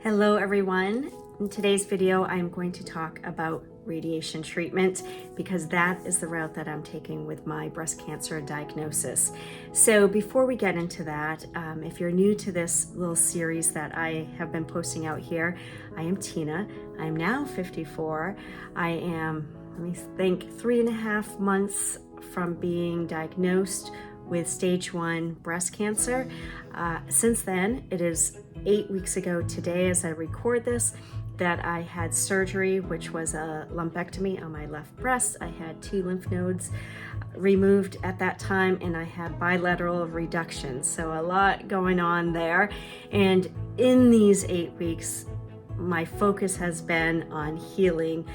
Hello everyone. In today's video, I'm going to talk about radiation treatment because that is the route that I'm taking with my breast cancer diagnosis. So before we get into that, if you're new to this little series that I have been posting out here, I am Tina. I'm now 54. I am, let me think, 3.5 months from being diagnosed with stage 1 breast cancer. Since then, it is 8 weeks ago today as I record this that I had surgery, which was a lumpectomy on my left breast. I had 2 lymph nodes removed at that time, and I had bilateral reduction. So a lot going on there. And in these 8 weeks, my focus has been on healing,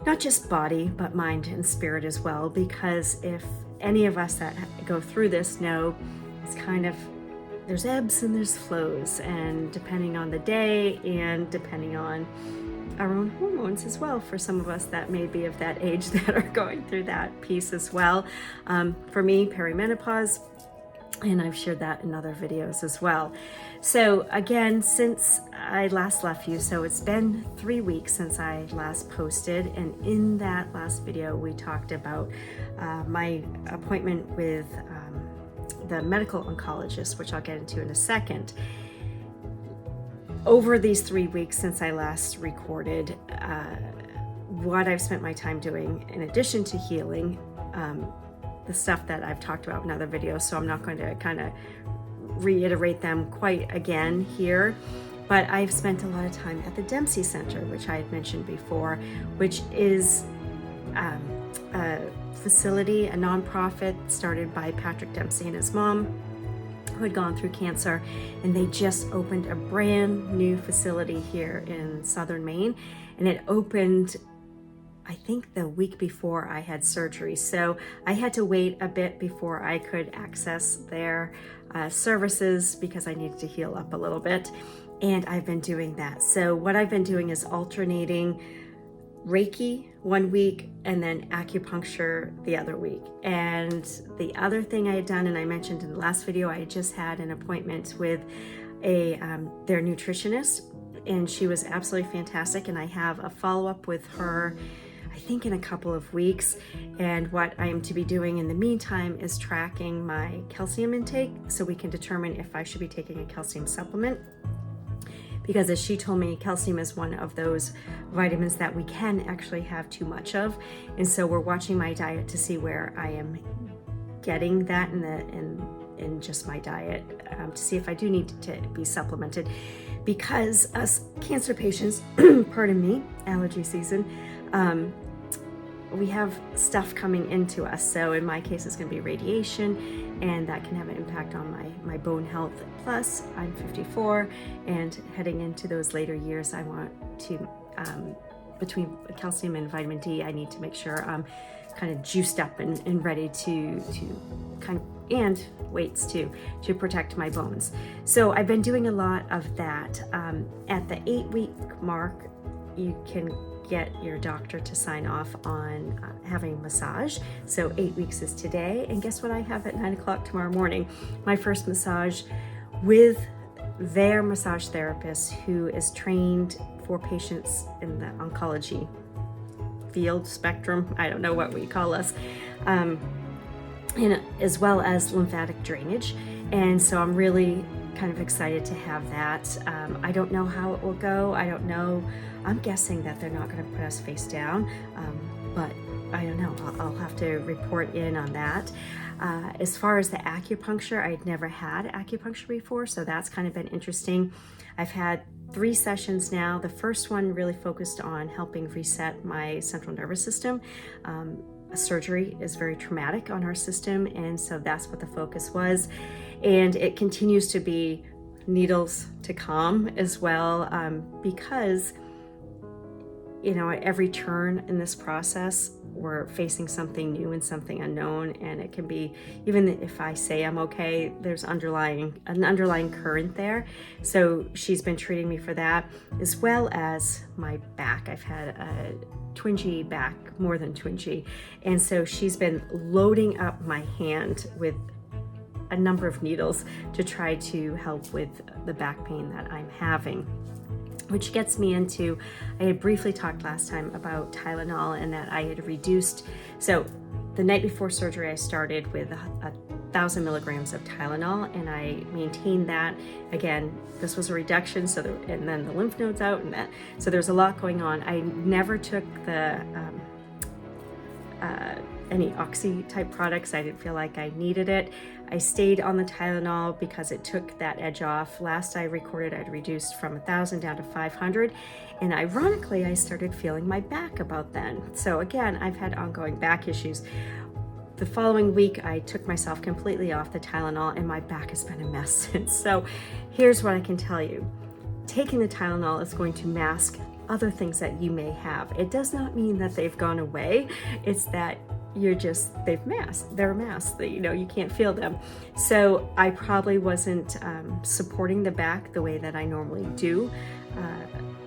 not just body, but mind and spirit as well, because if any of us that go through this know it's kind of, there's ebbs and there's flows, and depending on the day and depending on our own hormones as well, for some of us that may be of that age that are going through that piece as well. For me, perimenopause, and I've shared that in other videos as well. So again, since I last left you, so it's been 3 weeks since I last posted, and in that last video we talked about my appointment with the medical oncologist, which I'll get into in a second. Over these 3 weeks since I last recorded, what I've spent my time doing, in addition to healing, the stuff that I've talked about in other videos, so I'm not going to kind of reiterate them quite again here, but I've spent a lot of time at the Dempsey Center, which I had mentioned before, which is a facility, a nonprofit started by Patrick Dempsey and his mom, who had gone through cancer, and they just opened a brand new facility here in southern Maine, and it opened, I think, the week before I had surgery. So I had to wait a bit before I could access their services because I needed to heal up a little bit, and I've been doing that. So what I've been doing is alternating Reiki 1 week and then acupuncture the other week. And the other thing I had done, and I mentioned in the last video, I just had an appointment with their nutritionist, and she was absolutely fantastic, and I have a follow-up with her I think in a couple of weeks. And what I am to be doing in the meantime is tracking my calcium intake so we can determine if I should be taking a calcium supplement, because as she told me, calcium is one of those vitamins that we can actually have too much of. And so we're watching my diet to see where I am getting that in just my diet, to see if I do need to be supplemented, because us cancer patients, pardon me, allergy season, we have stuff coming into us. So in my case, it's going to be radiation, and that can have an impact on my bone health. Plus, I'm 54, and heading into those later years, I want to, between calcium and vitamin D, I need to make sure I'm kind of juiced up and ready to kind of, and weights too, to protect my bones. So I've been doing a lot of that. At the 8-week mark, you can get your doctor to sign off on having massage. So 8 weeks is today, and guess what I have at 9 o'clock tomorrow morning? My first massage with their massage therapist, who is trained for patients in the oncology field, spectrum, I don't know what we call us, and as well as lymphatic drainage. And so I'm really kind of excited to have that. I don't know how it will go. I don't know. I'm guessing that they're not going to put us face down, but I don't know. I'll have to report in on that. As far as the acupuncture, I'd never had acupuncture before, so that's kind of been interesting. I've had 3 sessions now. The first one really focused on helping reset my central nervous system. A surgery is very traumatic on our system, and so that's what the focus was. And it continues to be needles to calm as well, because, you know, at every turn in this process, we're facing something new and something unknown, and it can be, even if I say I'm okay, there's an underlying current there. So she's been treating me for that, as well as my back. I've had a twingy back, more than twingy, and so she's been loading up my hand with a number of needles to try to help with the back pain that I'm having. which gets me into, I had briefly talked last time about Tylenol and that I had reduced, so the night before surgery I started with 1,000 milligrams of Tylenol, and I maintained that. Again, this was a reduction, so and then the lymph nodes out, and that, so there's a lot going on. I never took the any oxy type products. I didn't feel like I needed it. I stayed on the Tylenol because it took that edge off. Last I recorded, I'd reduced from 1,000 down to 500. And ironically, I started feeling my back about then. So again, I've had ongoing back issues. The following week, I took myself completely off the Tylenol and my back has been a mess since. So here's what I can tell you. Taking the Tylenol is going to mask other things that you may have. It does not mean that they've gone away. It's that they're masked, you can't feel them. So I probably wasn't supporting the back the way that I normally do,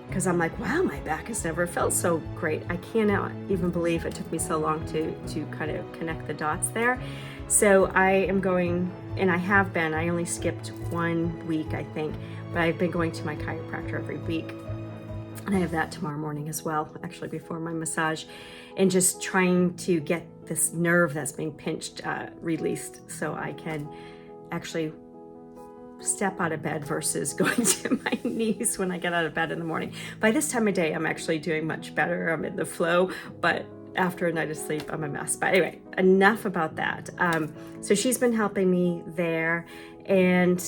because I'm like, wow, my back has never felt so great. I cannot even believe it took me so long to kind of connect the dots there. So I am going, and I have been, I only skipped 1 week, I think, but I've been going to my chiropractor every week. And I have that tomorrow morning as well, actually before my massage, and just trying to get this nerve that's being pinched released so I can actually step out of bed versus going to my knees when I get out of bed in the morning. By this time of day, I'm actually doing much better. I'm in the flow, but after a night of sleep, I'm a mess. But anyway, enough about that. So she's been helping me there, and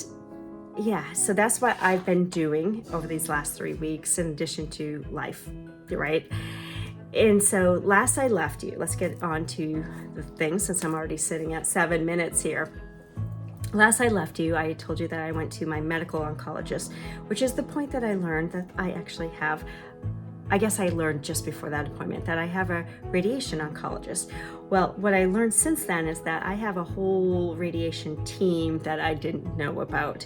yeah, so that's what I've been doing over these last 3 weeks in addition to life, right? And so last I left you, let's get on to the thing since I'm already sitting at 7 minutes here. Last I left you, I told you that I went to my medical oncologist, which is the point that I learned that I actually have, I guess I learned just before that appointment, that I have a radiation oncologist. Well, what I learned since then is that I have a whole radiation team that I didn't know about.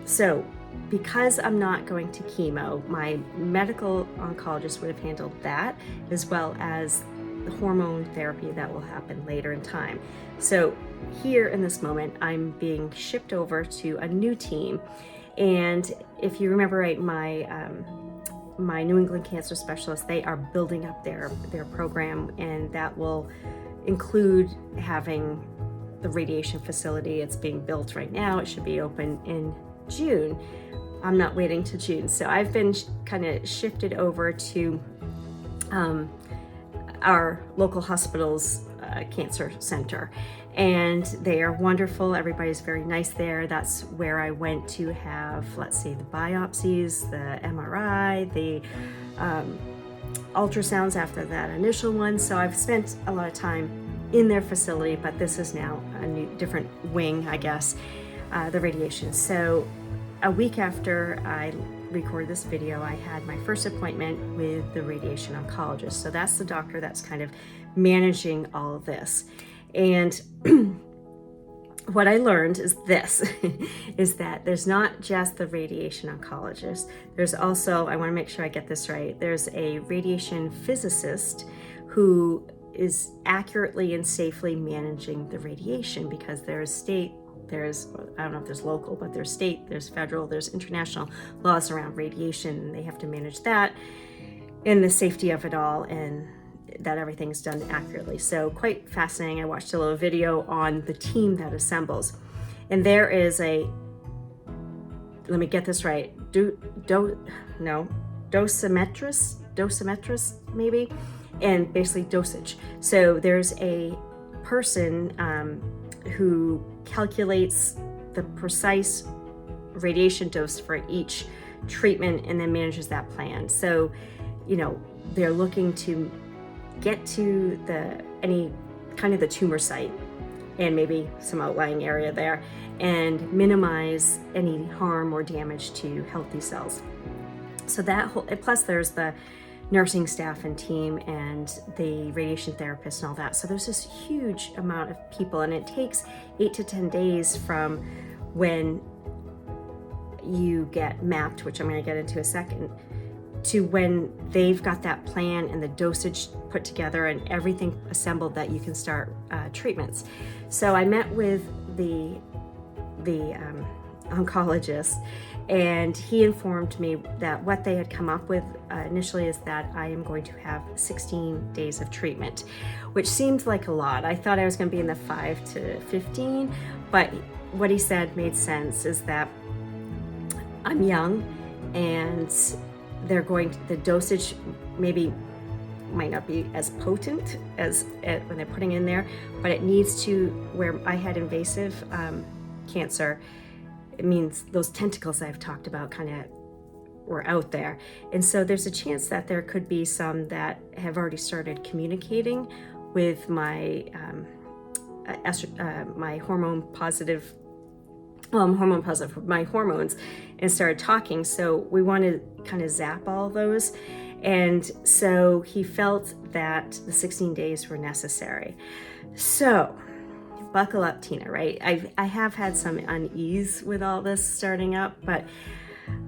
So because I'm not going to chemo, my medical oncologist would have handled that, as well as the hormone therapy that will happen later in time. So here in this moment, I'm being shipped over to a new team. And if you remember right, my New England cancer specialists, they are building up their program, and that will include having the radiation facility. It's being built right now. It should be open in June. I'm not waiting till June. So I've been kind of shifted over to our local hospital's cancer center. And they are wonderful. Everybody's very nice there. That's where I went to have, let's see, the biopsies, the MRI, the ultrasounds after that initial one. So I've spent a lot of time in their facility, but this is now a new, different wing, I guess, the radiation. So a week after I recorded this video, I had my first appointment with the radiation oncologist. So that's the doctor that's kind of managing all of this. And what I learned is this, is that there's not just the radiation oncologist. There's also, I want to make sure I get this right, there's a radiation physicist who is accurately and safely managing the radiation, because there's state, there's, I don't know if there's local, but there's state, there's federal, there's international laws around radiation, and they have to manage that and the safety of it all, and that everything's done accurately. So quite fascinating. I watched a little video on the team that assembles, and there is a, let me get this right, dosimetrist maybe, and basically dosage. So there's a person who calculates the precise radiation dose for each treatment and then manages that plan. So, they're looking to get to any kind of the tumor site and maybe some outlying area there, and minimize any harm or damage to healthy cells. So that whole, plus there's the nursing staff and team and the radiation therapist and all that. So there's this huge amount of people, and it takes 8 to 10 days from when you get mapped, which I'm going to get into a second, to when they've got that plan and the dosage put together and everything assembled that you can start treatments. So I met with the oncologist, and he informed me that what they had come up with initially is that I am going to have 16 days of treatment, which seemed like a lot. I thought I was going to be in the 5 to 15, but what he said made sense, is that I'm young and the dosage maybe might not be as potent as when they're putting in there, but it needs to, where I had invasive cancer, it means those tentacles I've talked about kind of were out there. And so there's a chance that there could be some that have already started communicating with my my hormone positive, my hormones, and started talking. So we want to kind of zap all those. And so he felt that the 16 days were necessary. So buckle up, Tina, right? I have had some unease with all this starting up, but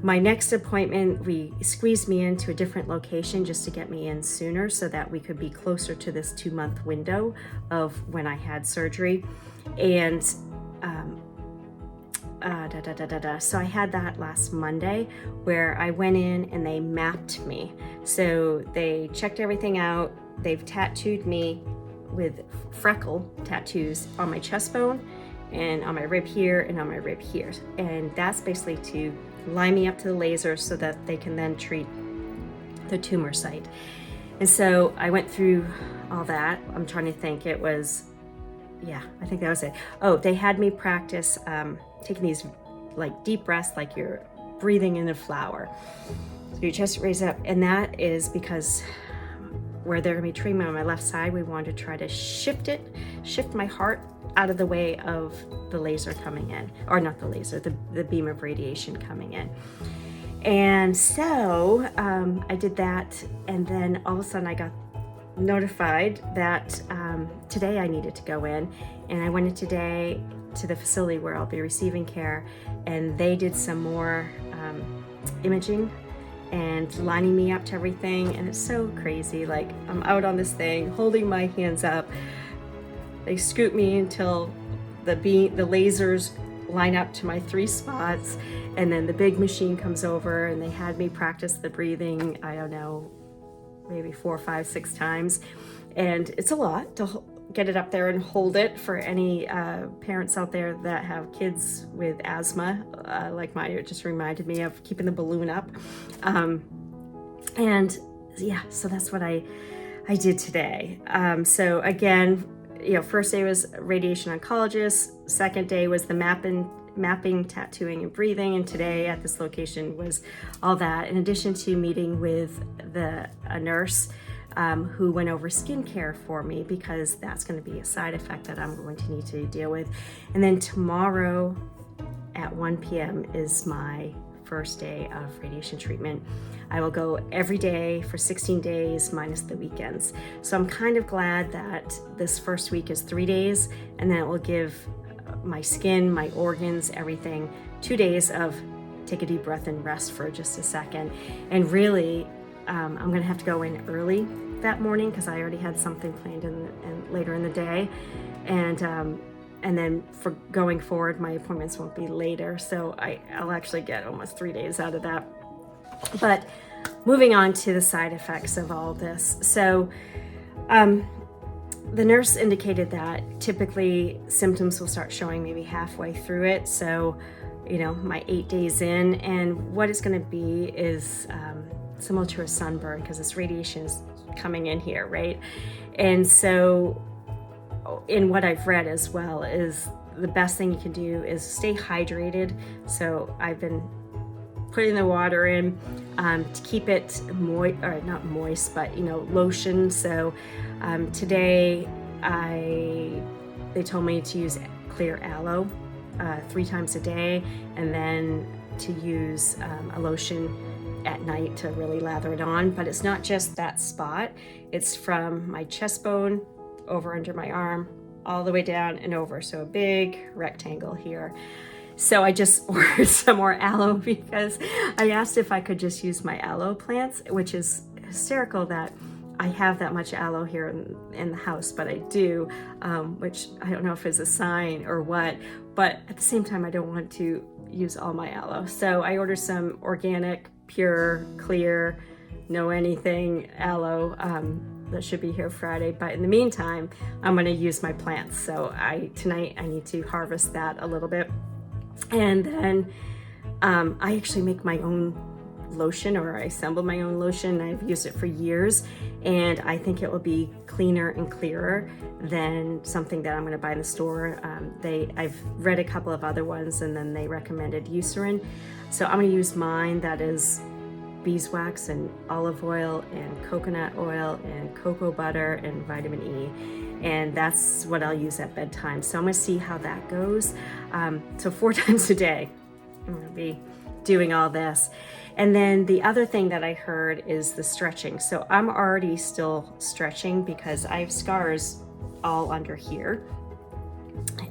my next appointment, we squeezed me into a different location just to get me in sooner so that we could be closer to this 2-month window of when I had surgery. And so I had that last Monday where I went in and they mapped me. So they checked everything out. They've tattooed me with freckle tattoos on my chest bone and on my rib here and on my rib here. And that's basically to line me up to the laser so that they can then treat the tumor site. And so I went through all that. I'm trying to think, it was, yeah, I think that was it. Oh, they had me practice taking these like deep breaths, like you're breathing in a flower. So your chest raised up, and that is because where they're gonna be treatment on my left side, we wanted to try to shift my heart out of the way of the laser coming in, or not the laser, the beam of radiation coming in. And so I did that, and then all of a sudden I got notified that today I needed to go in, and I went in today to the facility where I'll be receiving care, and they did some more imaging and lining me up to everything. And it's so crazy, like I'm out on this thing holding my hands up, they scoop me until the lasers line up to my 3 spots, and then the big machine comes over and they had me practice the breathing, I don't know, maybe 4, 5, 6 times. And it's a lot to get it up there and hold it. For any parents out there that have kids with asthma, like mine, it just reminded me of keeping the balloon up. And yeah, so that's what I did today. So again, first day was radiation oncologist, second day was the mapping, tattooing, and breathing, and today at this location was all that, in addition to meeting with a nurse who went over skincare for me, because that's going to be a side effect that I'm going to need to deal with. And then tomorrow at 1 p.m. is my first day of radiation treatment. I will go every day for 16 days minus the weekends. So I'm kind of glad that this first week is 3 days, and then it will give my skin, my organs, everything 2 days of take a deep breath and rest for just a second. And really, I'm gonna have to go in early that morning because I already had something planned in later in the day. And then for going forward, my appointments won't be later. So I'll actually get almost 3 days out of that. But moving on to the side effects of all this. So the nurse indicated that typically symptoms will start showing maybe halfway through it. So, my 8 days in, and what it's going to be is similar to a sunburn, because this radiation is coming in here, right? And so in what I've read as well is the best thing you can do is stay hydrated. So I've been putting the water in to keep it moist, or not moist, but lotion. So today they told me to use clear aloe 3 times a day, and then to use a lotion at night to really lather it on. But it's not just that spot, it's from my chest bone over under my arm all the way down and over, so a big rectangle here. So I just ordered some more aloe because I asked if I could just use my aloe plants, which is hysterical that I have that much aloe here in the house, but I do, which I don't know if it's a sign or what, but at the same time, I don't want to use all my aloe. So I ordered some organic, pure, clear, no anything aloe. That should be here Friday, but in the meantime, I'm gonna use my plants. So tonight I need to harvest that a little bit. And then I actually make my own lotion, or I assemble my own lotion. I've used it for years, and I think it will be cleaner and clearer than something that I'm going to buy in the store. I've read a couple of other ones, and then they recommended Eucerin. So I'm going to use mine that is beeswax and olive oil and coconut oil and cocoa butter and vitamin E. And that's what I'll use at bedtime. So I'm going to see how that goes. So 4 times a day, I'm going to be doing all this. And then the other thing that I heard is the stretching. So I'm already still stretching because I have scars all under here,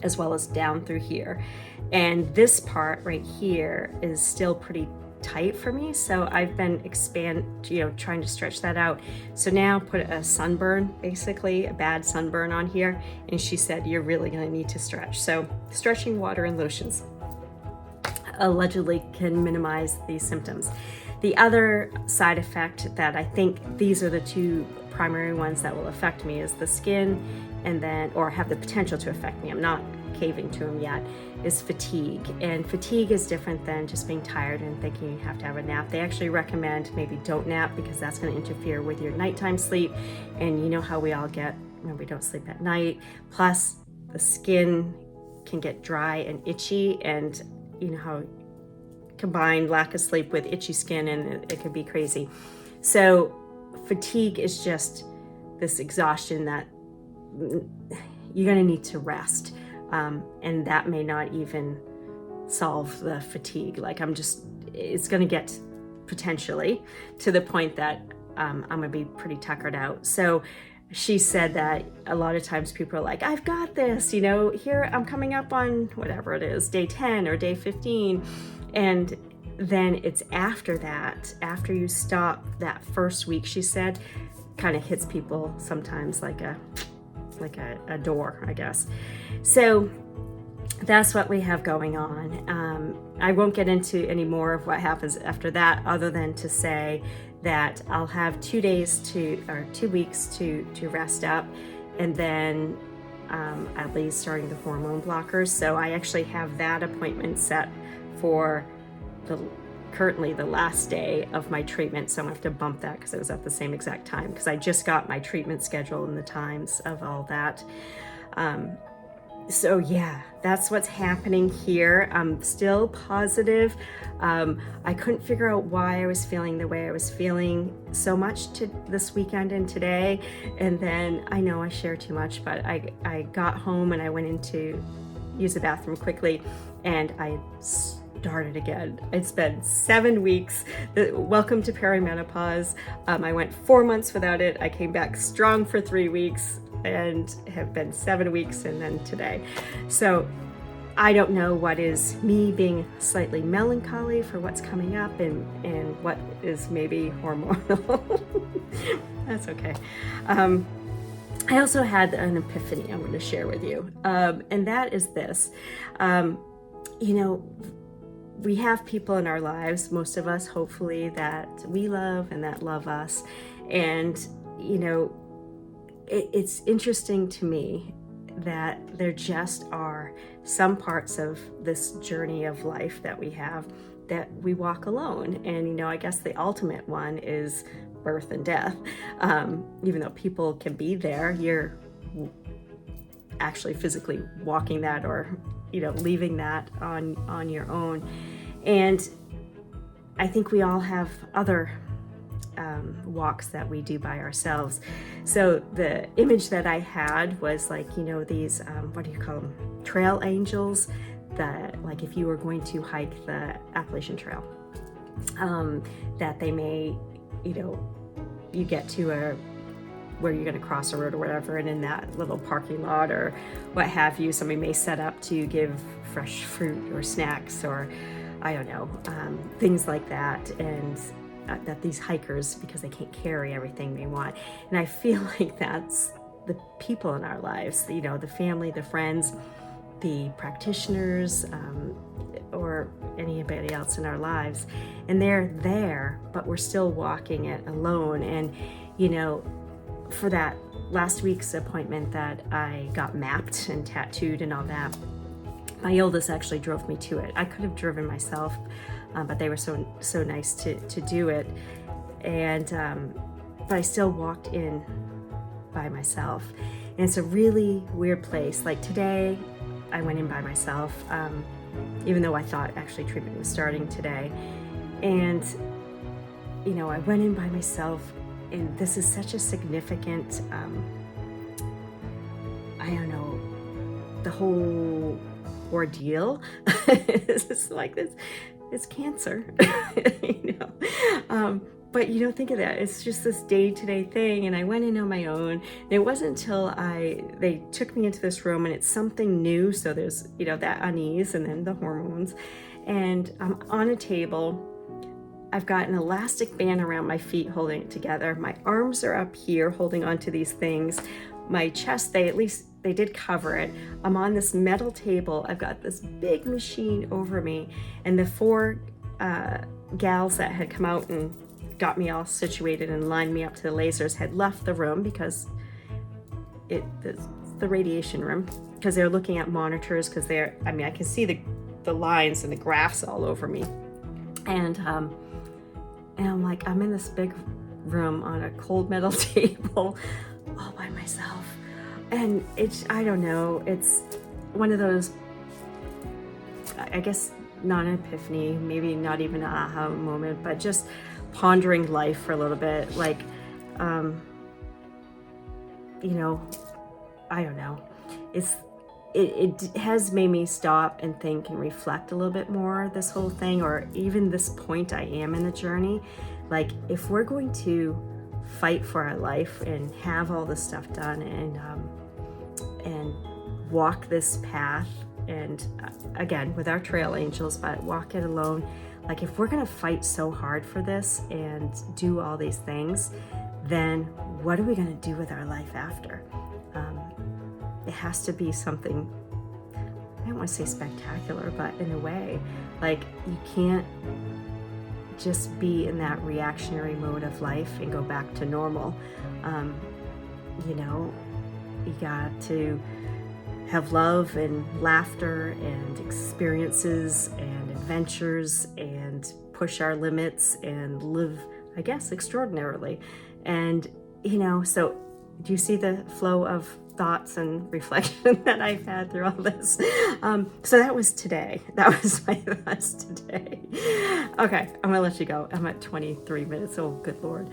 as well as down through here. And this part right here is still pretty tight for me. So I've been trying to stretch that out. So now put a sunburn, basically a bad sunburn on here. And she said, you're really gonna need to stretch. So stretching, water, and lotions allegedly can minimize these symptoms. The other side effect that I think these are the 2 primary ones that will affect me is the skin, and then, or have the potential to affect me, I'm not caving to them yet, is fatigue. And fatigue is different than just being tired and thinking you have to have a nap. They actually recommend maybe don't nap because that's going to interfere with your nighttime sleep. And you know how we all get when we don't sleep at night. Plus the skin can get dry and itchy, and you know how combined lack of sleep with itchy skin, and it could be crazy. So fatigue is just this exhaustion that you're going to need to rest. And that may not even solve the fatigue. Like it's going to get potentially to the point that I'm going to be pretty tuckered out. So she said that a lot of times people are like, I've got this, here I'm coming up on whatever it is, day 10 or day 15. And then it's after that, after you stop that first week, she said, kind of hits people sometimes like a door, I guess. So that's what we have going on. I won't get into any more of what happens after that, other than to say that I'll have 2 weeks to rest up, and then I'll be starting the hormone blockers. So I actually have that appointment set for currently the last day of my treatment. So I'm gonna have to bump that because it was at the same exact time, because I just got my treatment schedule and the times of all that. So yeah, that's what's happening here. I'm still positive. I couldn't figure out why I was feeling the way I was feeling so much this weekend and today. And then I know I share too much, but I got home and I went in to use the bathroom quickly, and I started again. It's been 7 weeks. Welcome to perimenopause. I went 4 months without it. I came back strong for 3 weeks, and have been 7 weeks, and then today. So I don't know what is me being slightly melancholy for what's coming up, and what is maybe hormonal. That's okay. I also had an epiphany I'm going to share with you, and that is this. We have people in our lives, most of us hopefully, that we love and that love us. And, it's interesting to me that there just are some parts of this journey of life that we have that we walk alone. And, I guess the ultimate one is birth and death. Even though people can be there, you're actually physically walking that, or leaving that on your own. And I think we all have other walks that we do by ourselves. So the image that I had was like, these what do you call them, trail angels, that like if you were going to hike the Appalachian Trail, that they may, you get to where you're going to cross a road or whatever, and in that little parking lot or what have you, somebody may set up to give fresh fruit or snacks, or I don't know, things like that. And that these hikers, because they can't carry everything they want. And I feel like that's the people in our lives, the family, the friends, the practitioners, or or anybody else in our lives. And they're there, but we're still walking it alone. And, you know, for that last week's appointment that I got mapped and tattooed and all that, my oldest actually drove me to it. I could have driven myself, but they were so nice to do it. And but I still walked in by myself. And it's a really weird place. Like today, I went in by myself, even though I thought actually treatment was starting today. And, you know, I went in by myself, and this is such a significant, I don't know, the whole ordeal. It's like this, it's cancer, you know. But you don't think of that. It's just this day-to-day thing. And I went in on my own. And it wasn't until they took me into this room, and it's something new. So there's, you know, that unease and then the hormones. And I'm on a table. I've got an elastic band around my feet holding it together. My arms are up here holding onto these things. My chest, they did cover it. I'm on this metal table. I've got this big machine over me. And the four gals that had come out and got me all situated and lined me up to the lasers had left the room because the radiation room, because they're looking at monitors, because I can see the lines and the graphs all over me. And I'm like, I'm in this big room on a cold metal table all by myself. And I don't know, it's one of those, I guess, not an epiphany, maybe not even an aha moment, but just pondering life for a little bit. Like, you know, I don't know. It has made me stop and think and reflect a little bit more, this whole thing, or even this point I am in the journey. Like, if we're going to fight for our life and have all this stuff done and walk this path, and again, with our trail angels, but walk it alone. Like, if we're gonna fight so hard for this and do all these things, then what are we gonna do with our life after? It has to be something, I don't wanna say spectacular, but in a way, like, you can't just be in that reactionary mode of life and go back to normal. You know, you got to have love and laughter and experiences and adventures and push our limits and live, I guess, extraordinarily. And, you know, so do you see the flow of thoughts and reflection that I've had through all this? So that was today. That was my thoughts today. Okay, I'm gonna let you go. I'm at 23 minutes. Oh, good Lord.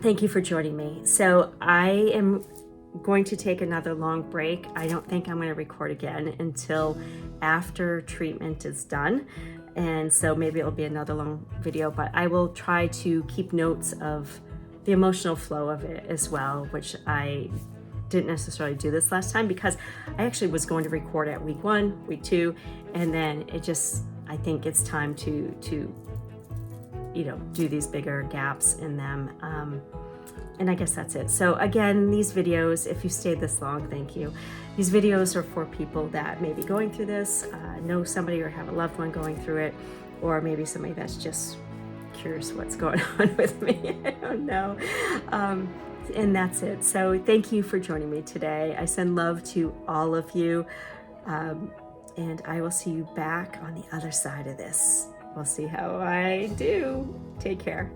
Thank you for joining me. So I am going to take another long break. I don't think I'm going to record again until after treatment is done. And so maybe it'll be another long video, but I will try to keep notes of the emotional flow of it as well, which I didn't necessarily do this last time because I actually was going to record at week 1, week 2, and then I think it's time to you know, do these bigger gaps in them. And I guess that's it. So again, these videos, if you stayed this long, thank you. These videos are for people that may be going through this, know somebody or have a loved one going through it, or maybe somebody that's just curious what's going on with me. I don't know. And that's it. So thank you for joining me today. I send love to all of you. And I will see you back on the other side of this. We'll see how I do. Take care.